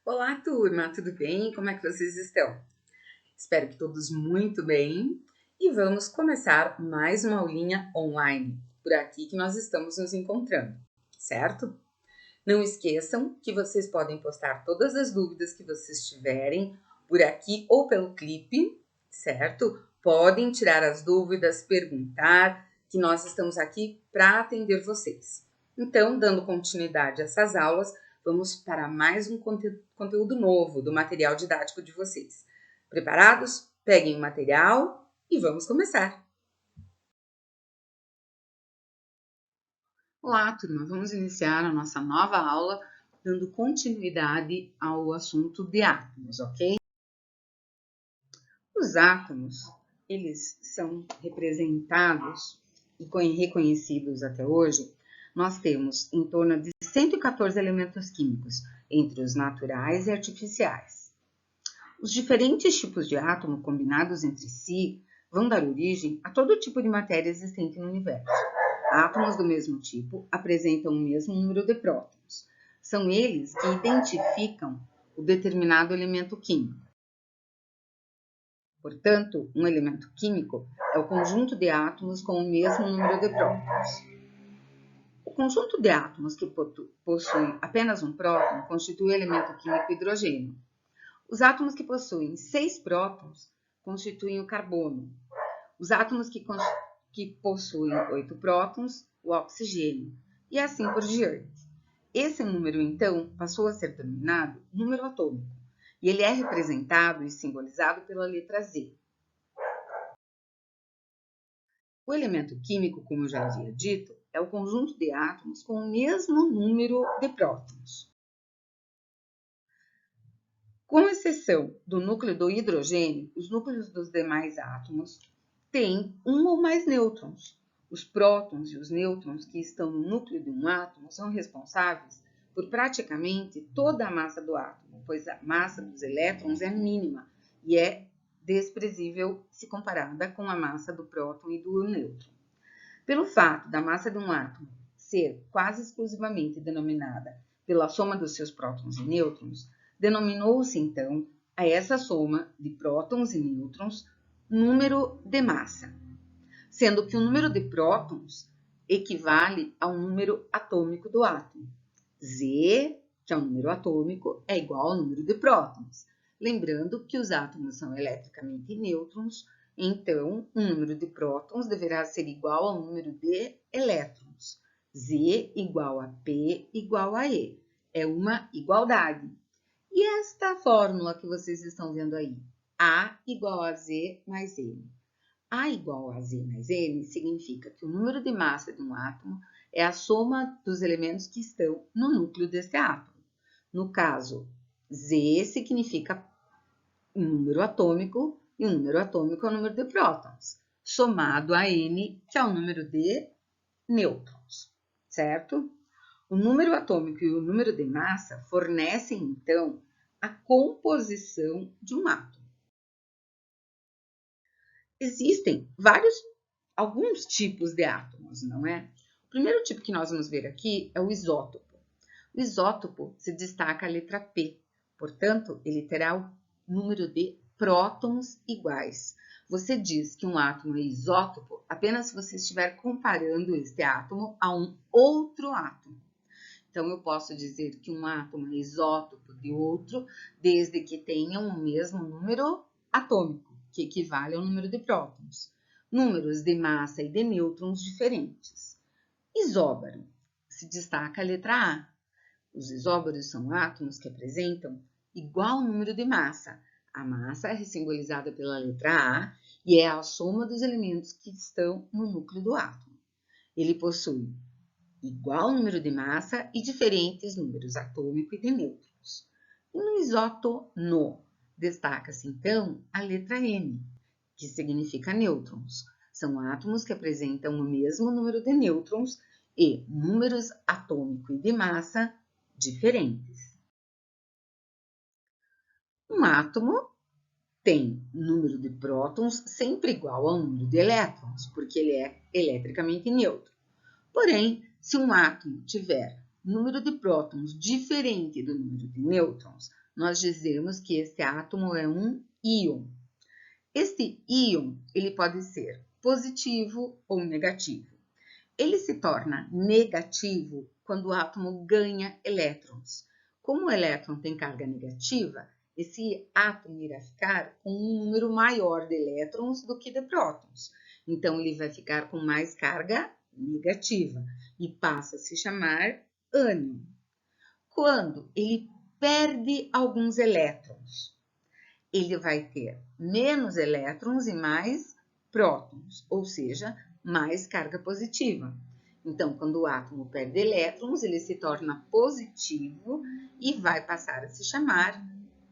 Olá, turma, tudo bem? Como é que vocês estão? Espero que todos muito bem. E vamos começar mais uma aulinha online, por aqui que nós estamos nos encontrando, certo? Não esqueçam que vocês podem postar todas as dúvidas que vocês tiverem por aqui ou pelo clipe, certo? Podem tirar as dúvidas, perguntar, que nós estamos aqui para atender vocês. Então, dando continuidade a essas aulas, vamos para mais um conteúdo novo do material didático de vocês. Preparados? Peguem o material e vamos começar! Olá, turma! Vamos iniciar a nossa nova aula dando continuidade ao assunto de átomos, ok? Os átomos, eles são representados e reconhecidos até hoje. Nós temos em torno de 114 elementos químicos, entre os naturais e artificiais. Os diferentes tipos de átomo combinados entre si vão dar origem a todo tipo de matéria existente no universo. Átomos do mesmo tipo apresentam o mesmo número de prótons. São eles que identificam o determinado elemento químico. Portanto, um elemento químico é o conjunto de átomos com o mesmo número de prótons. O conjunto de átomos que possui apenas um próton constitui o elemento químico hidrogênio. Os átomos que possuem 6 prótons constituem o carbono. Os átomos que possuem 8 prótons, o oxigênio, e assim por diante. Esse número, então, passou a ser denominado número atômico, e ele é representado e simbolizado pela letra Z. O elemento químico, como eu já havia dito, é o conjunto de átomos com o mesmo número de prótons. Com exceção do núcleo do hidrogênio, os núcleos dos demais átomos têm um ou mais nêutrons. Os prótons e os nêutrons que estão no núcleo de um átomo são responsáveis por praticamente toda a massa do átomo, pois a massa dos elétrons é mínima e é desprezível se comparada com a massa do próton e do nêutron. Pelo fato da massa de um átomo ser quase exclusivamente denominada pela soma dos seus prótons e nêutrons, denominou-se então a essa soma de prótons e nêutrons número de massa, sendo que o número de prótons equivale ao número atômico do átomo. Z, que é o número atômico, é igual ao número de prótons. Lembrando que os átomos são eletricamente nêutrons, então o número de prótons deverá ser igual ao número de elétrons. Z igual a P igual a E. É uma igualdade. E esta fórmula que vocês estão vendo aí? A igual a Z mais N. A igual a Z mais N significa que o número de massa de um átomo é a soma dos elementos que estão no núcleo desse átomo. No caso, Z significa um número atômico, e o número atômico é o número de prótons, somado a N, que é o número de nêutrons, certo? O número atômico e o número de massa fornecem, então, a composição de um átomo. Existem alguns tipos de átomos, não é? O primeiro tipo que nós vamos ver aqui é o isótopo. O isótopo se destaca a letra P, portanto, ele terá o número de prótons iguais. Você diz que um átomo é isótopo apenas se você estiver comparando este átomo a um outro átomo. Então, eu posso dizer que um átomo é isótopo de outro, desde que tenham o mesmo número atômico, que equivale ao número de prótons. Números de massa e de nêutrons diferentes. Isóbaro. Se destaca a letra A. Os isóbaros são átomos que apresentam igual número de massa. A massa é simbolizada pela letra A e é a soma dos elementos que estão no núcleo do átomo. Ele possui igual número de massa e diferentes números atômico e de nêutrons. E no isótono, destaca-se então a letra N, que significa nêutrons. São átomos que apresentam o mesmo número de nêutrons e números atômico e de massa diferentes. Um átomo tem número de prótons sempre igual ao número de elétrons, porque ele é eletricamente neutro. Porém, se um átomo tiver número de prótons diferente do número de nêutrons, nós dizemos que esse átomo é um íon. Este íon, ele pode ser positivo ou negativo. Ele se torna negativo quando o átomo ganha elétrons. Como o elétron tem carga negativa, esse átomo irá ficar com um número maior de elétrons do que de prótons. Então, ele vai ficar com mais carga negativa e passa a se chamar ânion. Quando ele perde alguns elétrons, ele vai ter menos elétrons e mais prótons, ou seja, mais carga positiva. Então, quando o átomo perde elétrons, ele se torna positivo e vai passar a se chamar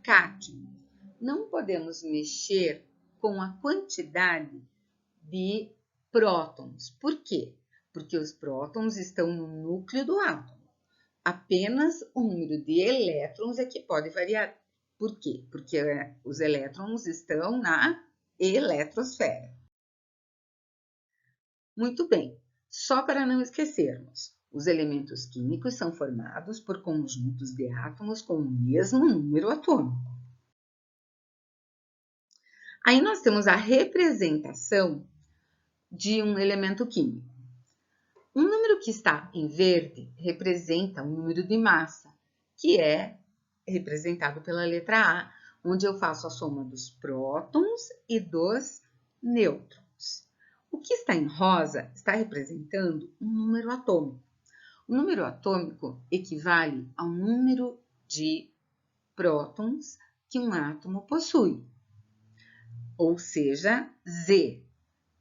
cátion. Não podemos mexer com a quantidade de prótons. Por quê? Porque os prótons estão no núcleo do átomo. Apenas o número de elétrons é que pode variar. Por quê? Porque os elétrons estão na eletrosfera. Muito bem, só para não esquecermos, os elementos químicos são formados por conjuntos de átomos com o mesmo número atômico. Aí nós temos a representação de um elemento químico. Um número que está em verde representa o número de massa, que é representado pela letra A, onde eu faço a soma dos prótons e dos nêutrons. O que está em rosa está representando um número atômico. O número atômico equivale ao número de prótons que um átomo possui, ou seja, Z,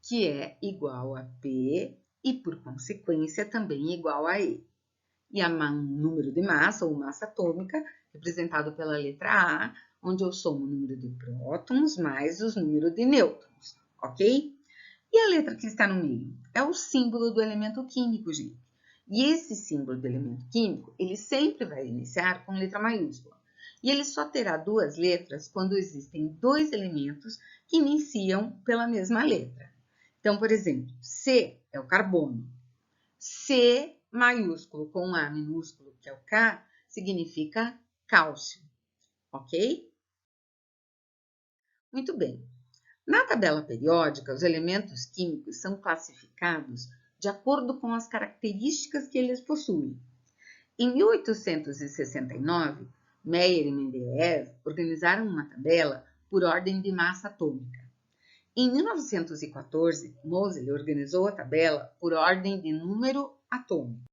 que é igual a P e, por consequência, também igual a E. E o número de massa, ou massa atômica, representado pela letra A, onde eu somo o número de prótons mais os números de nêutrons, ok? E a letra que está no meio? É o símbolo do elemento químico, gente. E esse símbolo do elemento químico, ele sempre vai iniciar com letra maiúscula. E ele só terá duas letras quando existem dois elementos que iniciam pela mesma letra. Então, por exemplo, C é o carbono. C maiúsculo com A minúsculo, que é o K, significa cálcio, ok? Muito bem. Na tabela periódica, os elementos químicos são classificados de acordo com as características que eles possuem. Em 1869, Meyer e Mendeleev organizaram uma tabela por ordem de massa atômica. Em 1914, Moseley organizou a tabela por ordem de número atômico.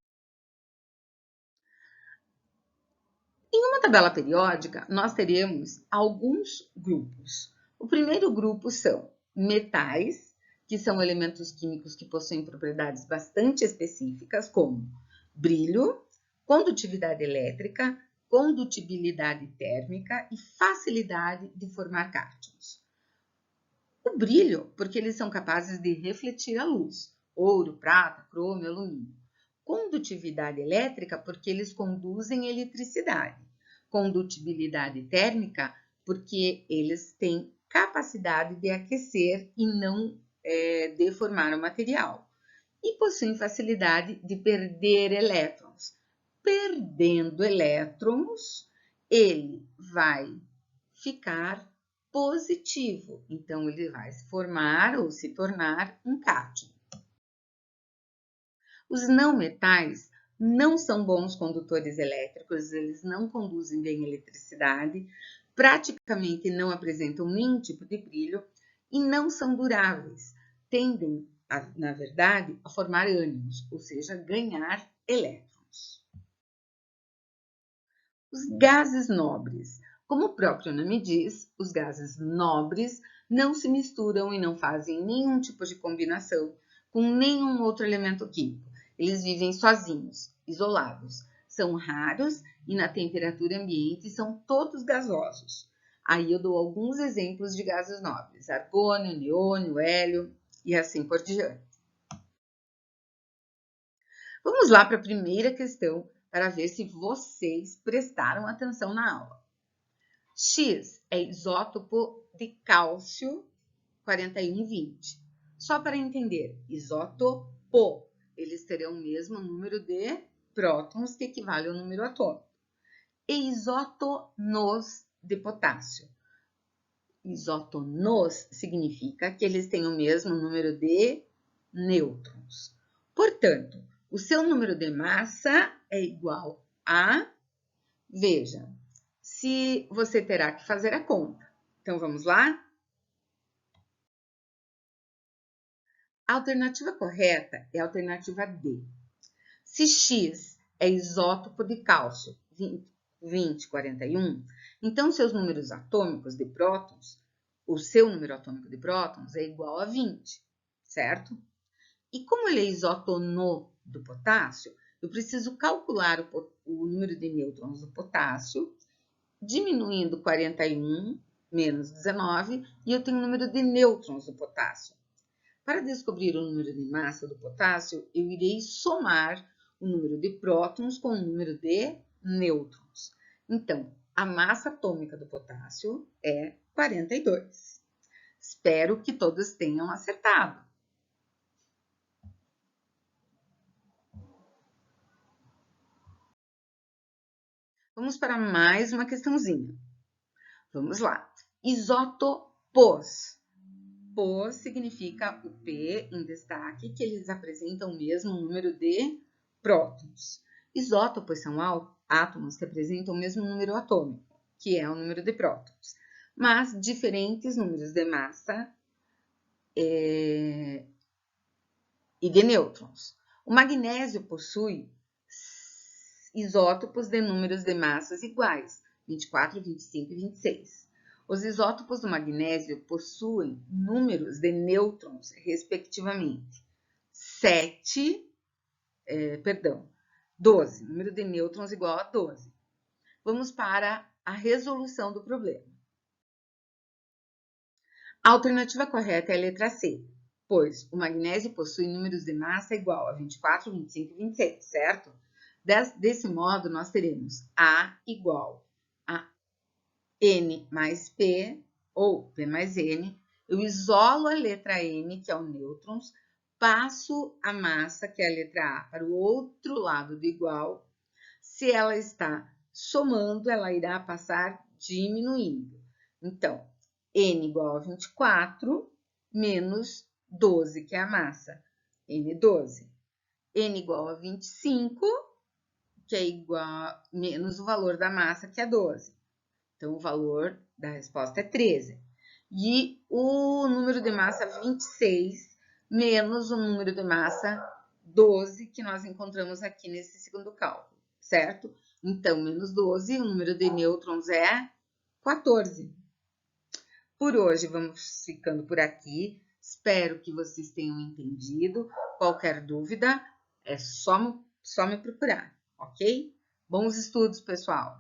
Em uma tabela periódica, nós teremos alguns grupos. O primeiro grupo são metais, que são elementos químicos que possuem propriedades bastante específicas, como brilho, condutividade elétrica, condutibilidade térmica e facilidade de formar cátions. O brilho, porque eles são capazes de refletir a luz, ouro, prata, cromo e alumínio. Condutividade elétrica, porque eles conduzem eletricidade. Condutibilidade térmica, porque eles têm capacidade de aquecer e não deformar o material. E possuem facilidade de perder elétrons. Perdendo elétrons, ele vai ficar positivo. Então, ele vai se formar ou se tornar um cátion. Os não metais não são bons condutores elétricos, eles não conduzem bem eletricidade, praticamente não apresentam nenhum tipo de brilho e não são duráveis. Tendem, na verdade, a formar ânions, ou seja, ganhar elétrons. Os gases nobres. Como o próprio nome diz, os gases nobres não se misturam e não fazem nenhum tipo de combinação com nenhum outro elemento químico. Eles vivem sozinhos, isolados. São raros e na temperatura ambiente são todos gasosos. Aí eu dou alguns exemplos de gases nobres: argônio, neônio, hélio e assim por diante. Vamos lá para a primeira questão para ver se vocês prestaram atenção na aula. X é isótopo de cálcio 4120. Só para entender, isótopo, eles terão o mesmo número de prótons que equivale ao número atômico. e isótonos de potássio. Isótonos significa que eles têm o mesmo número de nêutrons. Portanto, o seu número de massa é igual a... Veja, se você terá que fazer a conta. Então, vamos lá? A alternativa correta é a alternativa D. Se X é isótopo de cálcio 2041, então seus números atômicos de prótons, o seu número atômico de prótons é igual a 20, certo? E como ele é isótono do potássio, eu preciso calcular o número de nêutrons do potássio, diminuindo 41 menos 19, e eu tenho o número de nêutrons do potássio. Para descobrir o número de massa do potássio, eu irei somar o número de prótons com o número de nêutrons. Então, a massa atômica do potássio é 42. Espero que todos tenham acertado. Vamos para mais uma questãozinha. Vamos lá. Isótopos. Pos significa o P em destaque, que eles apresentam o mesmo número de prótons. Isótopos são átomos que apresentam o mesmo número atômico, que é o número de prótons, mas diferentes números de massa e de nêutrons. O magnésio possui isótopos de números de massas iguais, 24, 25 e 26. Os isótopos do magnésio possuem números de nêutrons, respectivamente, 12. Número de nêutrons igual a 12. Vamos para a resolução do problema. A alternativa correta é a letra C, pois o magnésio possui números de massa igual a 24, 25 e 26, certo? Desse modo, nós teremos A igual a N mais P, ou P mais N. Eu isolo a letra N, que é o nêutrons, passo a massa, que é a letra A, para o outro lado do igual. Se ela está somando, ela irá passar diminuindo. Então, N igual a 24, menos 12, que é a massa, N12. N igual a 25, que é igual menos o valor da massa, que é 12. Então, o valor da resposta é 13. E o número de massa 26 menos o número de massa 12 que nós encontramos aqui nesse segundo cálculo, certo? Então, menos 12, o número de nêutrons é 14. Por hoje, vamos ficando por aqui. Espero que vocês tenham entendido. Qualquer dúvida, é só me procurar, ok? Bons estudos, pessoal!